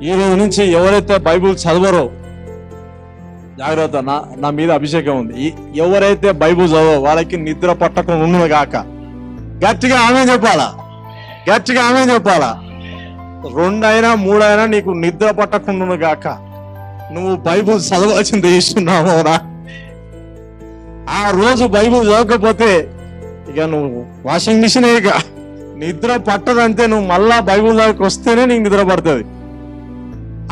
ఈ రోజు నుంచి ఎవరైతే బైబుల్ చదవరో జాగ్రత్త, నా మీద అభిషేకం ఉంది. ఎవరైతే బైబుల్ చదవరో వాళ్ళకి నిద్ర పట్టకుండా ఉండును గాక. గట్టిగా ఆమేన్ చెప్పాలా, గట్టిగా ఆమేన్ చెప్పాలా. 2 అయినా 3 అయినా నీకు నిద్ర పట్టకుండా గాక. నువ్వు బైబుల్ చదవాల్సింది ఇస్తున్నావురా. ఆ రోజు బైబుల్ చదవకపోతే ఇక నువ్వు వాషింగ్ మిషన్ ఇక నిద్ర పట్టదంతే. నువ్వు మళ్ళా బైబుల్ దగ్గరికి వస్తేనే నీకు నిద్ర పడుతుంది.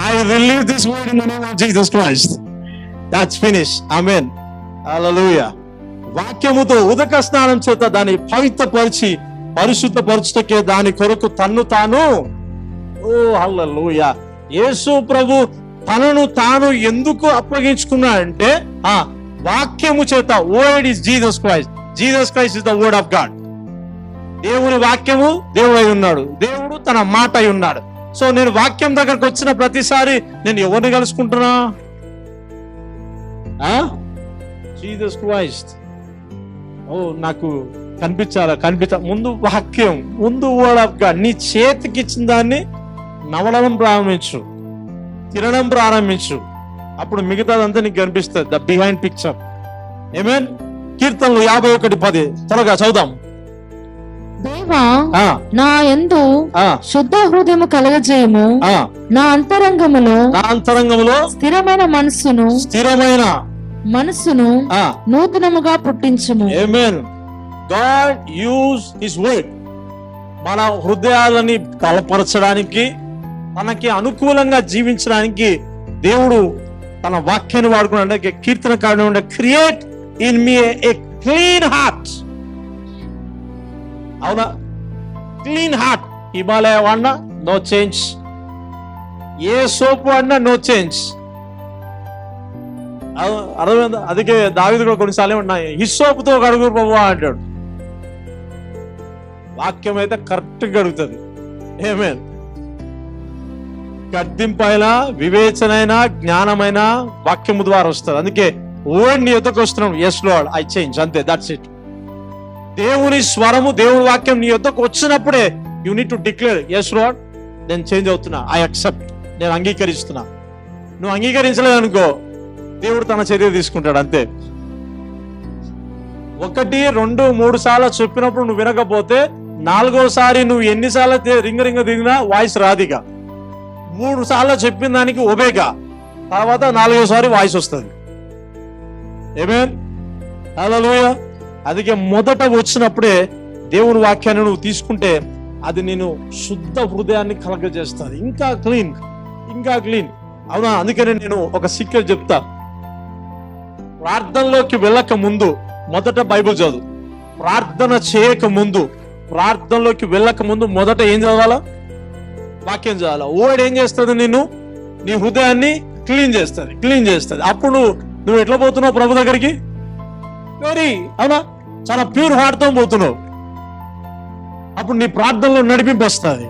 I release this word in the name of Jesus Christ. That's finished. Amen. Hallelujah. వాక్యముతో ఉదక స్నానం చేత దాన్ని పవిత్రపరిచి పరిశుద్ధపరచుటకే దాని కొరకు తన్ను తాను, ఓ హల్లెలూయా, యేసు ప్రభు తనను తాను ఎందుకు అప్పగించుకున్నాడంటే వాక్యము చేత. Word is Jesus Christ. Jesus Christ is the word of God. దేవుని వాక్యము దేవుడు అయి ఉన్నాడు, దేవుడు తన మాట అయి ఉన్నాడు. సో నేను వాక్యం దగ్గరకు వచ్చిన ప్రతిసారి నేను ఎవరిని కలుసుకుంటున్నా? Jesus Christ. ఓ నాకు కనిపించాల ముందు వాక్యం, ముందు వర్డ్ ఆఫ్ గాడ్. నీ చేతికి ఇచ్చిన దాన్ని నవలడం ప్రారంభించు, తినడం ప్రారంభించు, అప్పుడు మిగతాదంతా నీకు కనిపిస్తుంది. The behind picture. ఆమేన్. కీర్తనలు 51:10 త్వరగా చదువుదాం. దేవా, నా యందు శుద్ధ హృదయము కలగజేయము, నా అంతరంగములో స్థిరమైన మనస్సును నూతనముగా పుట్టించుము. ఆమేన్. గాడ్ యూజ్ హిస్ వర్డ్ మన హృదయాలని బలపరచడానికి, మనకి అనుకూలంగా జీవించడానికి దేవుడు తన వాక్యాన్ని వాడుకున్నాడు. కీర్తనకారుడు ఉండే, create in me a clean heart. అవునా? Clean heart. హిమాలయ వాడినా నో చేంజ్, ఏ సోప్ వాడినా నో చేంజ్. అర్థమైందా? అందుకే దావీదు కూడా కొన్నిసార్లు ఉన్నాయి, హిస్సోపుతో కడుగు ప్రభువా అంటాడు. వాక్యం అయితే కరెక్ట్ గడుగుతుంది. ఆమేన్. గద్దింపైనా, వివేచనైనా, జ్ఞానమైన వాక్యము ద్వారా వస్తుంది. అందుకే వర్డ్ నీ ఎద్దకు వస్తున్నాం, ఎస్ లార్డ్ ఐ చేంజ్, అంతే, దట్స్ ఇట్. దేవుని స్వరము, దేవుని వాక్యం నీ యొద్దకు వచ్చినప్పుడే you need to declare, yes lord నేను చేంజ్ అవుతున్నా, ఐ అక్సెప్ట్, నేను అంగీకరిస్తున్నా. నువ్వు అంగీకరించలేదు అనుకో, దేవుడు తన చర్య తీసుకుంటాడు, అంతే. 1, 2, 3 సార్లు చెప్పినప్పుడు నువ్వు వినకపోతే 4వసారి నువ్వు ఎన్నిసార్లు రింగ దిగినా వాయిస్ రాదిగా. 3 సార్లు చెప్పిన దానికి ఒబేగా, తర్వాత 4వసారి వాయిస్ వస్తుంది. ఆమేన్. హల్లెలూయా. అందుకే మొదట వచ్చినప్పుడే దేవుని వాక్యాన్ని నువ్వు తీసుకుంటే అది నేను శుద్ధ హృదయాన్ని కలగజేస్తుంది. ఇంకా క్లీన్. అవునా? అందుకనే నేను ఒక సీక్రెట్ చెప్తా. ప్రార్థనలోకి వెళ్ళక ముందు మొదట బైబిల్ చదువు. ప్రార్థన చేయక ముందు, ప్రార్థనలోకి వెళ్ళక ముందు మొదట ఏం చదవాలా? వాక్యం చదవాలా. వర్డ్ ఏం చేస్తుంది? నీ హృదయాన్ని క్లీన్ చేస్తుంది. అప్పుడు నువ్వు ఎట్లా పోతున్నావు ప్రభు దగ్గరికి? అవునా? చాలా ప్యూర్ హార్ట్ తో పోతున్నావు. అప్పుడు నీ ప్రార్థనలో నడిపింపు వస్తుంది,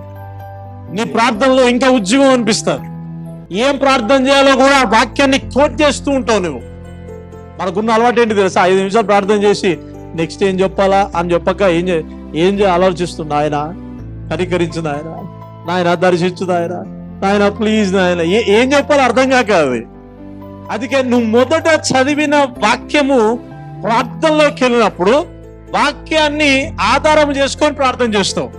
నీ ప్రార్థనలో ఇంకా ఉద్యోగం అనిపిస్తుంది. ఏం ప్రార్థన చేయాలో కూడా వాక్యాన్ని కోట్ చేస్తూ ఉంటావు నువ్వు. మనకున్న అలవాటు ఏంటి తెలుసా? 5 నిమిషాలు ప్రార్థన చేసి నెక్స్ట్ ఏం చెప్పాలా అని చెప్పక ఏం ఆలోచిస్తున్నా, ఆయన కనికరించు నాయన దర్శించు నాయన ప్లీజ్ నాయన, ఏం చెప్పాలో అర్థం కాక అది. అందుకే నువ్వు మొదట చదివిన వాక్యము ప్రార్థనలోకి వెళ్ళినప్పుడు వాక్యాన్ని ఆధారం చేసుకొని ప్రార్థన చేస్తావు.